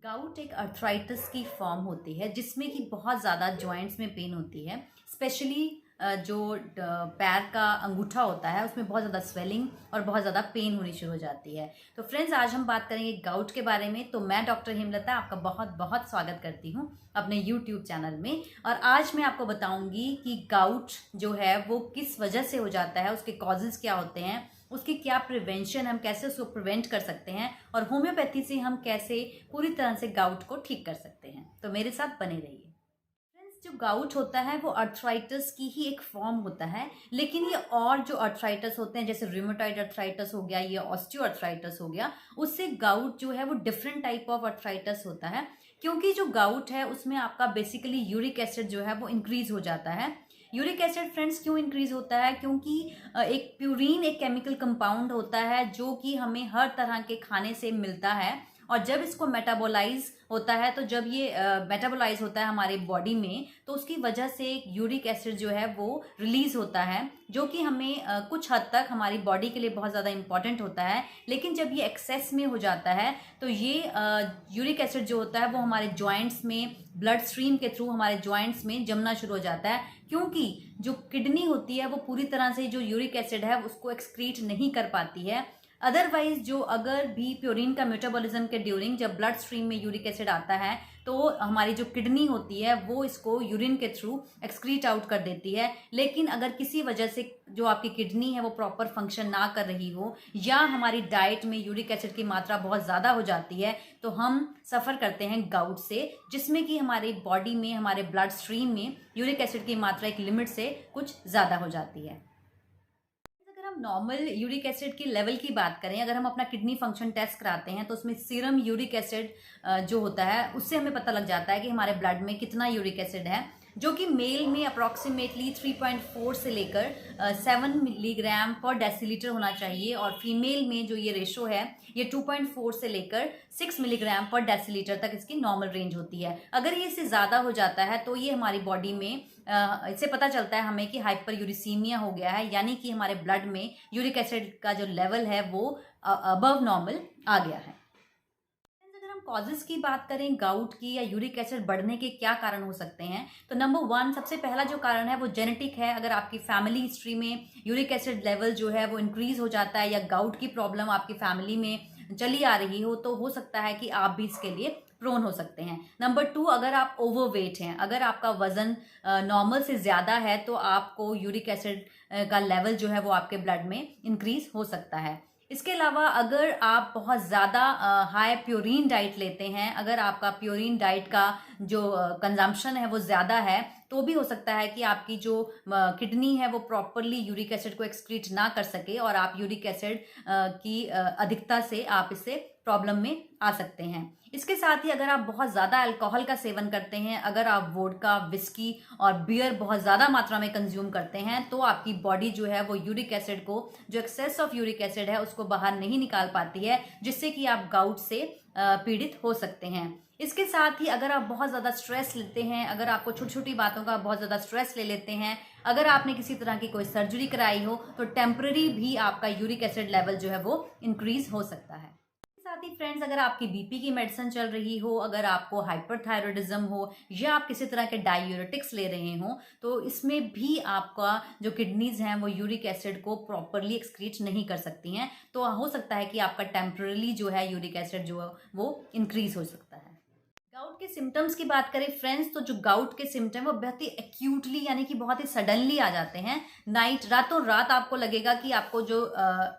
Gout एक arthritis की form होती है जिसमें कि बहुत ज़्यादा जॉइंट्स में पेन होती है। स्पेशली जो पैर का अंगूठा होता है उसमें बहुत ज़्यादा स्वेलिंग और बहुत ज़्यादा पेन होनी शुरू हो जाती है। तो फ्रेंड्स, आज हम बात करेंगे गाउट के बारे में। तो मैं डॉक्टर हेमलता आपका बहुत बहुत स्वागत करती हूँ अपने यूट्यूब चैनल में। और आज मैं आपको बताऊंगी कि गाउट जो है वो किस वजह से हो जाता है, उसके कॉजेज़ क्या होते हैं, उसकी क्या प्रिवेंशन, हम कैसे उसको प्रिवेंट कर सकते हैं, और होम्योपैथी से हम कैसे पूरी तरह से गाउट को ठीक कर सकते हैं। तो मेरे साथ बने रहिए। फ्रेंड्स, जो गाउट होता है वो अर्थराइटिस की ही एक फॉर्म होता है, लेकिन ये और जो अर्थराइटिस होते हैं जैसे रूमेटॉइड अर्थराइटिस हो गया, ये ऑस्टियो अर्थराइटिस हो गया, उससे गाउट जो है वो डिफरेंट टाइप ऑफ अर्थराइटिस होता है। क्योंकि जो गाउट है उसमें आपका बेसिकली यूरिक एसिड जो है वो इंक्रीज हो जाता है। यूरिक एसिड फ्रेंड्स क्यों इंक्रीज होता है? क्योंकि एक प्यूरिन एक केमिकल कंपाउंड होता है जो कि हमें हर तरह के खाने से मिलता है, और जब इसको मेटाबोलाइज होता है, तो जब ये मेटाबोलाइज होता है हमारे बॉडी में, तो उसकी वजह से यूरिक एसिड जो है वो रिलीज होता है, जो कि हमें कुछ हद तक हमारी बॉडी के लिए बहुत ज़्यादा इंपॉर्टेंट होता है। लेकिन जब ये एक्सेस में हो जाता है तो ये यूरिक एसिड जो होता है वो हमारे जॉइंट्स में ब्लड स्ट्रीम के थ्रू हमारे जॉइंट्स में जमना शुरू हो जाता है। क्योंकि जो किडनी होती है वो पूरी तरह से जो यूरिक एसिड है उसको एक्सक्रीट नहीं कर पाती है। अदरवाइज जो अगर भी प्योरीन का मेटाबॉलिज्म के ड्यूरिंग जब ब्लड स्ट्रीम में यूरिक एसिड आता है तो हमारी जो किडनी होती है वो इसको यूरिन के थ्रू एक्सक्रीट आउट कर देती है। लेकिन अगर किसी वजह से जो आपकी किडनी है वो प्रॉपर फंक्शन ना कर रही हो, या हमारी डाइट में यूरिक एसिड की मात्रा बहुत ज़्यादा हो जाती है, तो हम सफ़र करते हैं गाउट से, जिसमें कि हमारी बॉडी में हमारे ब्लड स्ट्रीम में यूरिक एसिड की मात्रा एक लिमिट से कुछ ज़्यादा हो जाती है। नॉर्मल यूरिक एसिड की लेवल की बात करें, अगर हम अपना किडनी फंक्शन टेस्ट कराते हैं तो उसमें सीरम यूरिक एसिड जो होता है उससे हमें पता लग जाता है कि हमारे ब्लड में कितना यूरिक एसिड है, जो कि मेल में अप्रॉक्सीमेटली 3.4 से लेकर 7 मिलीग्राम पर डेसीलीटर होना चाहिए, और फीमेल में जो ये रेशो है ये 2.4 से लेकर 6 मिलीग्राम पर डेसीलीटर तक इसकी नॉर्मल रेंज होती है। अगर ये इससे ज़्यादा हो जाता है तो ये हमारी बॉडी में इससे पता चलता है हमें कि हाइपर यूरिसीमिया हो गया है, यानी कि हमारे ब्लड में यूरिक एसिड का जो लेवल है वो अबव नॉर्मल आ गया है। अगर हम कॉजेज की बात करें गाउट की या यूरिक एसिड बढ़ने के क्या कारण हो सकते हैं, तो नंबर 1 सबसे पहला जो कारण है वो जेनेटिक है। अगर आपकी फैमिली हिस्ट्री में यूरिक एसिड लेवल जो है वो इंक्रीज हो जाता है, या गाउट की प्रॉब्लम आपकी फैमिली में चली आ रही हो, तो हो सकता है कि आप भी इसके लिए प्रोन हो सकते हैं। नंबर 2, अगर आप ओवरवेट हैं, अगर आपका वजन नॉर्मल से ज़्यादा है, तो आपको यूरिक एसिड का लेवल जो है वो आपके ब्लड में इंक्रीज हो सकता है। इसके अलावा अगर आप बहुत ज़्यादा हाई प्योरीन डाइट लेते हैं, अगर आपका प्योरीन डाइट का जो कंजम्पशन है वो ज़्यादा है, तो भी हो सकता है कि आपकी जो किडनी है वो प्रॉपरली यूरिक एसिड को एक्सक्रीट ना कर सके, और आप यूरिक एसिड की अधिकता से आप इससे प्रॉब्लम में आ सकते हैं। इसके साथ ही अगर आप बहुत ज़्यादा अल्कोहल का सेवन करते हैं, अगर आप वोडका, विस्की और बियर बहुत ज़्यादा मात्रा में कंज्यूम करते हैं, तो आपकी बॉडी जो है वो यूरिक एसिड को, जो एक्सेस ऑफ यूरिक एसिड है उसको बाहर नहीं निकाल पाती है, जिससे कि आप गाउट से पीड़ित हो सकते हैं। इसके साथ ही अगर आप बहुत ज़्यादा स्ट्रेस लेते हैं, अगर आपको छोटी छोटी बातों का बहुत ज़्यादा स्ट्रेस ले लेते हैं, अगर आपने किसी तरह की कोई सर्जरी कराई हो, तो टेम्पररी भी आपका यूरिक एसिड लेवल जो है वो इंक्रीज हो सकता है। साथ ही फ्रेंड्स, अगर आपकी बीपी की मेडिसिन चल रही हो, अगर आपको हाइपरथायरॉयडिज्म हो, या आप किसी तरह के डायूरेटिक्स ले रहे हो, तो इसमें भी आपका जो किडनीज हैं वो यूरिक एसिड को प्रॉपरली एक्सक्रीट नहीं कर सकती हैं, तो हो सकता है कि आपका टेम्परली जो है यूरिक एसिड जो है वो इंक्रीज हो सकता है। गाउट के सिम्टम्स की बात करें फ्रेंड्स, तो जो गाउट के सिम्टम वो बहुत ही एक्यूटली, यानी कि बहुत ही सडनली आ जाते हैं। रातों रात आपको लगेगा कि आपको जो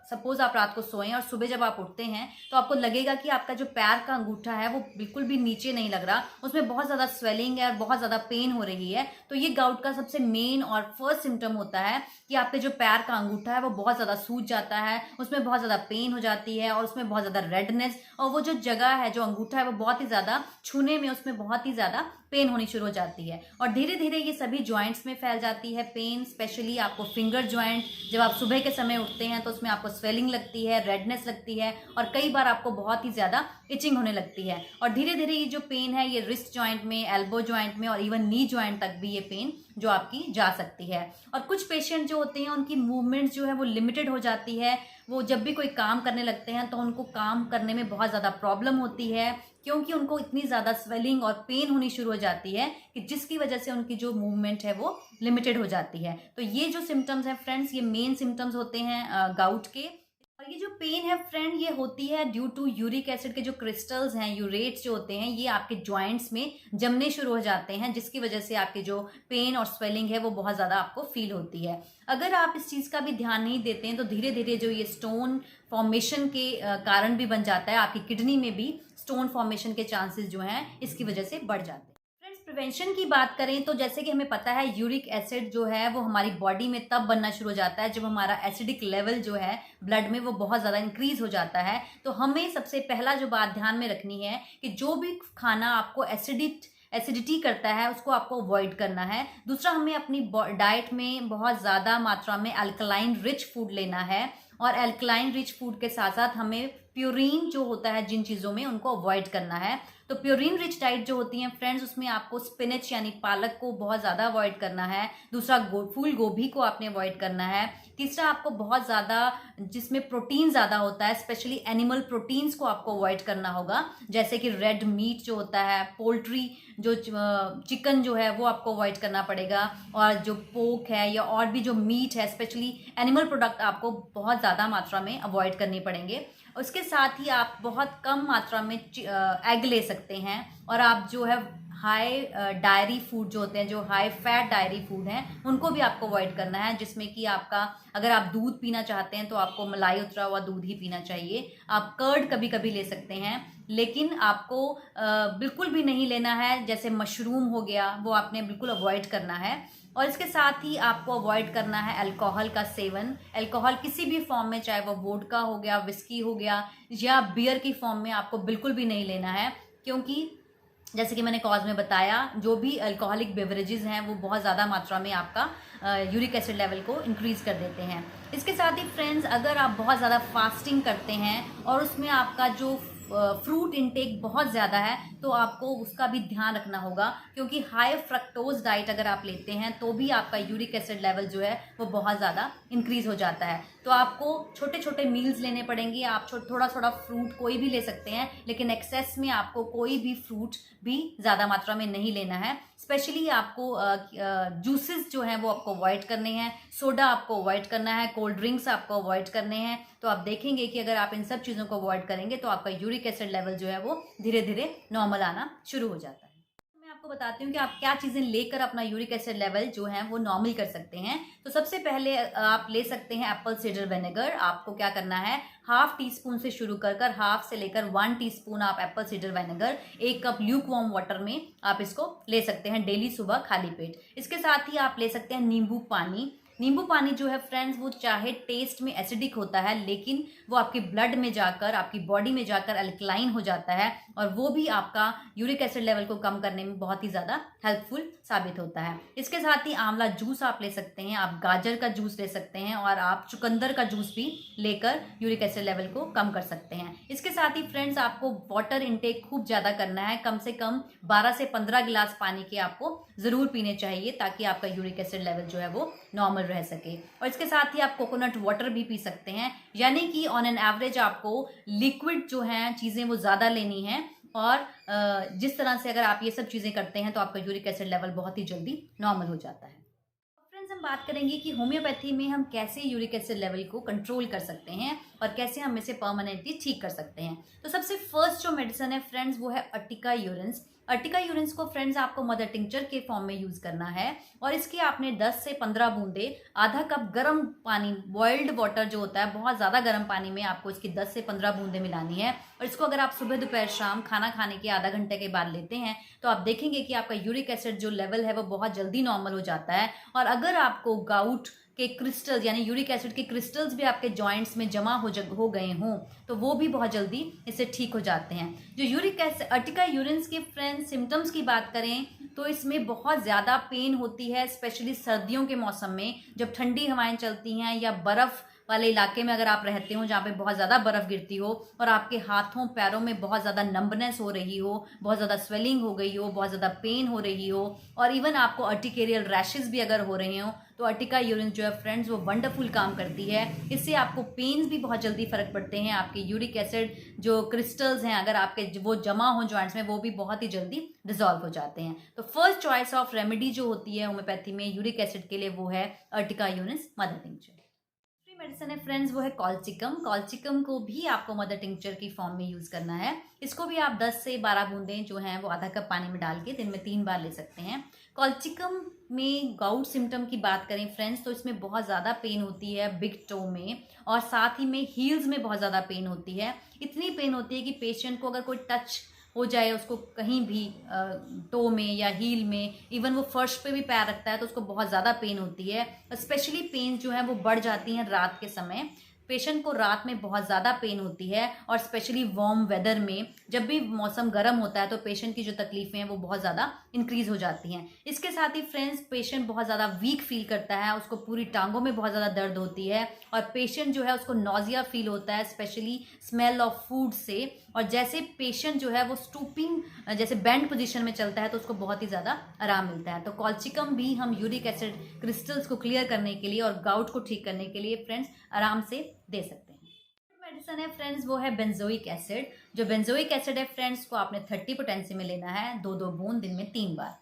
सपोज आप रात को सोएं और सुबह जब आप उठते हैं तो आपको लगेगा कि आपका जो पैर का अंगूठा है वो बिल्कुल भी नीचे नहीं लग रहा, उसमें बहुत ज़्यादा स्वेलिंग है और बहुत ज़्यादा पेन हो रही है। तो ये गाउट का सबसे मेन और फर्स्ट सिम्टम होता है कि आपके जो पैर का अंगूठा है वो बहुत ज़्यादा सूज जाता है, उसमें बहुत ज़्यादा पेन हो जाती है, और उसमें बहुत ज़्यादा रेडनेस, और वो जो जगह है जो अंगूठा है वो बहुत ही ज़्यादा छूने में उसमें बहुत ही ज़्यादा पेन होनी शुरू हो जाती है और धीरे धीरे ये सभी जॉइंट्स में फैल जाती है पेन। स्पेशली आपको फिंगर जॉइंट, जब आप सुबह के समय उठते हैं तो उसमें आपको स्वेलिंग लगती है, रेडनेस लगती है और कई बार आपको बहुत ही ज़्यादा इचिंग होने लगती है। और धीरे धीरे ये जो पेन है ये रिस्ट जॉइंट में, एल्बो जॉइंट में और इवन नी जॉइंट तक भी ये पेन जो आपकी जा सकती है। और कुछ पेशेंट जो होते हैं उनकी मूवमेंट जो है वो लिमिटेड हो जाती है। वो जब भी कोई काम करने लगते हैं तो उनको काम करने में बहुत ज़्यादा प्रॉब्लम होती है, क्योंकि उनको इतनी ज़्यादा स्वेलिंग और पेन होनी शुरू हो जाती है कि जिसकी वजह से उनकी जो मूवमेंट है वो लिमिटेड हो जाती है। तो ये जो सिम्टम्स हैं फ्रेंड्स, ये मेन सिम्टम्स होते हैं गाउट के। और ये जो पेन है फ्रेंड, ये होती है ड्यू टू यूरिक एसिड के जो क्रिस्टल्स हैं, यूरेट्स जो होते हैं, ये आपके जॉइंट्स में जमने शुरू हो जाते हैं, जिसकी वजह से आपके जो पेन और स्वेलिंग है वो बहुत ज़्यादा आपको फील होती है। अगर आप इस चीज़ का भी ध्यान नहीं देते हैं तो धीरे धीरे जो ये स्टोन फॉर्मेशन के कारण भी बन जाता है। आपकी किडनी में भी स्टोन फॉर्मेशन के चांसेस जो हैं इसकी वजह से बढ़ जाते हैं। प्रिवेंशन की बात करें तो जैसे कि हमें पता है यूरिक एसिड जो है वो हमारी बॉडी में तब बनना शुरू हो जाता है जब हमारा एसिडिक लेवल जो है ब्लड में वो बहुत ज़्यादा इंक्रीज हो जाता है। तो हमें सबसे पहला जो बात ध्यान में रखनी है कि जो भी खाना आपको एसिडिटी करता है उसको आपको अवॉइड करना है। दूसरा, हमें अपनी डाइट में बहुत ज़्यादा मात्रा में अल्कलाइन रिच फूड लेना है और अल्कलाइन रिच फूड के साथ साथ हमें प्योरीन जो होता है जिन चीज़ों में, उनको अवॉइड करना है। तो प्योरीन रिच डाइट जो होती है फ्रेंड्स, उसमें आपको स्पिनच यानी पालक को बहुत ज़्यादा अवॉइड करना है। दूसरा, फूल गोभी को आपने अवॉइड करना है। तीसरा, आपको बहुत ज़्यादा जिसमें प्रोटीन ज़्यादा होता है, स्पेशली एनिमल प्रोटीन्स को आपको अवॉइड करना होगा, जैसे कि रेड मीट जो होता है, पोल्ट्री जो चिकन जो है वो आपको अवॉइड करना पड़ेगा। और जो पोर्क है या और भी जो मीट है, स्पेशली एनिमल प्रोडक्ट आपको बहुत ज़्यादा मात्रा में अवॉइड करने पड़ेंगे। उसके साथ ही आप बहुत कम मात्रा में एग ले सकते हैं। और आप जो है हाई डायरी फूड जो होते हैं, जो हाई फैट डायरी फूड हैं, उनको भी आपको अवॉइड करना है, जिसमें कि आपका, अगर आप दूध पीना चाहते हैं तो आपको मलाई उतरा हुआ दूध ही पीना चाहिए। आप कर्ड कभी कभी ले सकते हैं, लेकिन आपको बिल्कुल भी नहीं लेना है। जैसे मशरूम हो गया, वो आपने बिल्कुल अवॉइड करना है। और इसके साथ ही आपको अवॉइड करना है अल्कोहल का सेवन। अल्कोहल किसी भी फॉर्म में, चाहे वो वोडका हो गया, विस्की हो गया या बियर की फॉर्म में, आपको बिल्कुल भी नहीं लेना है, क्योंकि जैसे कि मैंने कॉज में बताया, जो भी अल्कोहलिक बेवरेजेस हैं वो बहुत ज़्यादा मात्रा में आपका यूरिक एसिड लेवल को इंक्रीज कर देते हैं। इसके साथ ही फ्रेंड्स, अगर आप बहुत ज़्यादा फास्टिंग करते हैं और उसमें आपका जो फ्रूट इनटेक बहुत ज़्यादा है, तो आपको उसका भी ध्यान रखना होगा, क्योंकि हाई फ्रक्टोज डाइट अगर आप लेते हैं तो भी आपका यूरिक एसिड लेवल जो है वो बहुत ज़्यादा इंक्रीज हो जाता है। तो आपको छोटे छोटे मील्स लेने पड़ेंगे। आप थोड़ा थोड़ा फ्रूट कोई भी ले सकते हैं, लेकिन एक्सेस में आपको कोई भी फ्रूट भी ज़्यादा मात्रा में नहीं लेना है। स्पेशली आपको जूसेस जो हैं वो आपको अवॉइड करने हैं, सोडा आपको अवॉइड करना है, कोल्ड ड्रिंक्स आपको अवॉइड करने हैं। तो आप देखेंगे कि अगर आप इन सब चीज़ों को अवॉइड करेंगे तो आपका यूरिक एसिड लेवल जो है वो धीरे धीरे नॉर्मल आना शुरू हो जाता है। मैं आपको बताती हूँ कि आप क्या चीज़ें लेकर अपना यूरिक एसिड लेवल जो है वो नॉर्मल कर सकते हैं। तो सबसे पहले आप ले सकते हैं एप्पल साइडर विनेगर। आपको क्या करना है, हाफ टी स्पून से शुरू कर हाफ से लेकर 1 टीस्पून आप Apple cider vinegar 1 cup Luke warm water में आप इसको ले सकते हैं डेली सुबह खाली पेट। इसके साथ ही आप ले सकते हैं नींबू पानी। नींबू पानी जो है फ्रेंड्स, वो चाहे टेस्ट में एसिडिक होता है, लेकिन वो आपके ब्लड में जाकर, आपकी बॉडी में जाकर अल्कलाइन हो जाता है और वो भी आपका यूरिक एसिड लेवल को कम करने में बहुत ही ज़्यादा हेल्पफुल साबित होता है। इसके साथ ही आंवला जूस आप ले सकते हैं, आप गाजर का जूस ले सकते हैं और आप चुकंदर का जूस भी लेकर यूरिक एसिड लेवल को कम कर सकते हैं। इसके साथ ही फ्रेंड्स, आपको वाटर इनटेक खूब ज़्यादा करना है। कम से कम 12 से 15 गिलास पानी के आपको ज़रूर पीने चाहिए, ताकि आपका यूरिक एसिड लेवल जो है वो नॉर्मल रह सके। और इसके साथ ही आप कोकोनट वाटर भी पी सकते हैं, यानी कि ऑन एन एवरेज आपको लिक्विड जो हैं चीज़ें वो ज़्यादा लेनी है। और जिस तरह से अगर आप ये सब चीज़ें करते हैं तो आपका यूरिक एसिड लेवल बहुत ही जल्दी नॉर्मल हो जाता है। फ्रेंड्स, हम बात करेंगे कि होम्योपैथी में हम कैसे यूरिक एसिड लेवल को कंट्रोल कर सकते हैं और कैसे हम इसे परमानेंटली ठीक कर सकते हैं। तो सबसे फर्स्ट जो मेडिसिन है फ्रेंड्स, वो है अर्टिका यूरिन्स। अर्टिका यूरिन्स को फ्रेंड्स आपको मदर टिंक्चर के फॉर्म में यूज़ करना है और इसकी आपने 10 से 15 बूंदे आधा कप गर्म पानी, बॉइल्ड वाटर जो होता है, बहुत ज़्यादा गर्म पानी में आपको इसकी 10 से 15 बूंदे मिलानी है। और इसको अगर आप सुबह दोपहर शाम खाना खाने के आधा घंटे के बाद लेते हैं तो आप देखेंगे कि आपका यूरिक एसिड जो लेवल है वो बहुत जल्दी नॉर्मल हो जाता है। और अगर आपको गाउट के क्रिस्टल्स यानी यूरिक एसिड के क्रिस्टल्स भी आपके जॉइंट्स में जमा हो गए हों तो वो भी बहुत जल्दी इससे ठीक हो जाते हैं। जो यूरिक एसिड अर्टिका यूरिन्स के फ्रेंड्स सिम्टम्स की बात करें तो इसमें बहुत ज़्यादा पेन होती है, स्पेशली सर्दियों के मौसम में जब ठंडी हवाएं चलती हैं या बर्फ़ वाले इलाके में अगर आप रहते हो जहाँ पे बहुत ज़्यादा बर्फ़ गिरती हो और आपके हाथों पैरों में बहुत ज़्यादा नंबनेस हो रही हो, बहुत ज़्यादा स्वेलिंग हो गई हो, बहुत ज़्यादा पेन हो रही हो और इवन आपको अर्टिकेरियल रैशेज़ भी अगर हो रहे हो, तो अर्टिका यूरिन जो है फ्रेंड्स वो वंडरफुल काम करती है। इससे आपको पेन्स भी बहुत जल्दी फ़र्क पड़ते हैं। आपके यूरिक एसिड जो क्रिस्टल्स हैं अगर आपके वो जमा हो जॉइंट्स में, वो भी बहुत ही जल्दी डिजॉल्व हो जाते हैं। तो फर्स्ट चॉइस ऑफ रेमेडी जो होती है होम्योपैथी में यूरिक एसिड के लिए वो है urtica urens mother tincture. Medicine है फ्रेंड्स वो है कॉल्चिकम। कॉल्चिकम को भी आपको मदर टिंचर की फॉर्म में यूज़ करना है। इसको भी आप 10 से 12 बूंदें जो हैं वो आधा कप पानी में डाल के दिन में 3 बार ले सकते हैं। कॉल्चिकम में गाउट सिम्टम की बात करें फ्रेंड्स तो इसमें बहुत ज़्यादा पेन होती है बिग टो में और साथ ही में हील्स में बहुत ज़्यादा पेन होती है। इतनी पेन होती है कि पेशेंट को अगर कोई टच हो जाए उसको कहीं भी टो में या हील में, इवन वो फर्श पे भी पैर रखता है तो उसको बहुत ज़्यादा पेन होती है। स्पेशली पेन जो है वो बढ़ जाती हैं रात के समय। पेशेंट को रात में बहुत ज़्यादा पेन होती है और स्पेशली वार्म वेदर में जब भी मौसम गर्म होता है तो पेशेंट की जो तकलीफ़ें हैं वो बहुत ज़्यादा इंक्रीज़ हो जाती हैं। इसके साथ ही फ्रेंड्स पेशेंट बहुत ज़्यादा वीक फील करता है, उसको पूरी टांगों में बहुत ज़्यादा दर्द होती है और पेशेंट जो है उसको नॉजिया फील होता है स्पेशली स्मेल ऑफ फूड से। और जैसे पेशेंट जो है वो स्टूपिंग जैसे बेंड पोजीशन में चलता है तो उसको बहुत ही ज़्यादा आराम मिलता है। तो कॉल्चिकम भी हम यूरिक एसिड क्रिस्टल्स को क्लियर करने के लिए और गाउट को ठीक करने के लिए फ्रेंड्स आराम से दे सकते हैं। मेडिसिन है फ्रेंड्स वो है बेंजोइक एसिड। जो बेंजोइक एसिड है फ्रेंड्स को आपने 30 पोटेंसी में लेना है, 2-2 बूंद दिन में 3 बार।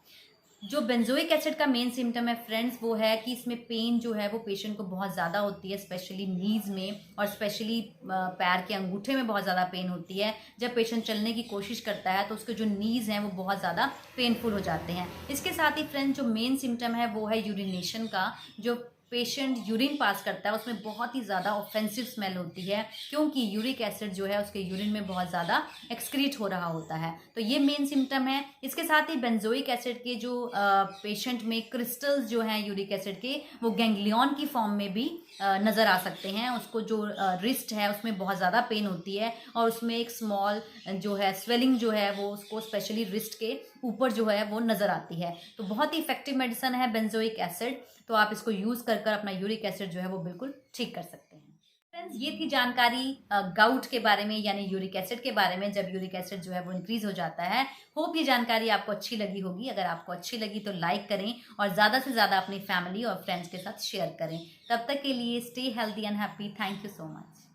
जो बेंजोइक एसिड का मेन सिम्टम है फ्रेंड्स वो है कि इसमें पेन जो है वो पेशेंट को बहुत ज़्यादा होती है, स्पेशली नीज में और स्पेशली पैर के अंगूठे में बहुत ज़्यादा पेन होती है। जब पेशेंट चलने की कोशिश करता है तो उसके जो नीज हैं वो बहुत ज़्यादा पेनफुल हो जाते हैं। इसके साथ ही फ्रेंड्स जो मेन सिम्टम है वो है यूरिनेशन का। जो पेशेंट यूरिन पास करता है उसमें बहुत ही ज़्यादा ऑफेंसिव स्मेल होती है क्योंकि यूरिक एसिड जो है उसके यूरिन में बहुत ज़्यादा एक्सक्रीट हो रहा होता है। तो ये मेन सिम्टम है। इसके साथ ही बेंजोइक एसिड के जो पेशेंट में क्रिस्टल्स जो हैं यूरिक एसिड के वो गैंग्लियन की फॉर्म में भी नज़र आ सकते हैं। उसको जो रिस्ट है उसमें बहुत ज़्यादा पेन होती है और उसमें एक स्मॉल जो है स्वेलिंग जो है वो उसको स्पेशली रिस्ट के ऊपर जो है वो नज़र आती है। तो बहुत ही इफेक्टिव मेडिसिन है बेंजोइक एसिड। तो आप इसको यूज़ कर अपना यूरिक एसिड जो है वो बिल्कुल ठीक कर सकते हैं। फ्रेंड्स ये थी जानकारी गाउट के बारे में यानी यूरिक एसिड के बारे में, जब यूरिक एसिड जो है वो इंक्रीज हो जाता है। होप ये जानकारी आपको अच्छी लगी होगी। अगर आपको अच्छी लगी तो लाइक करें और ज़्यादा से ज़्यादा अपनी फैमिली और फ्रेंड्स के साथ शेयर करें। तब तक के लिए stay healthy and happy. Thank you so much.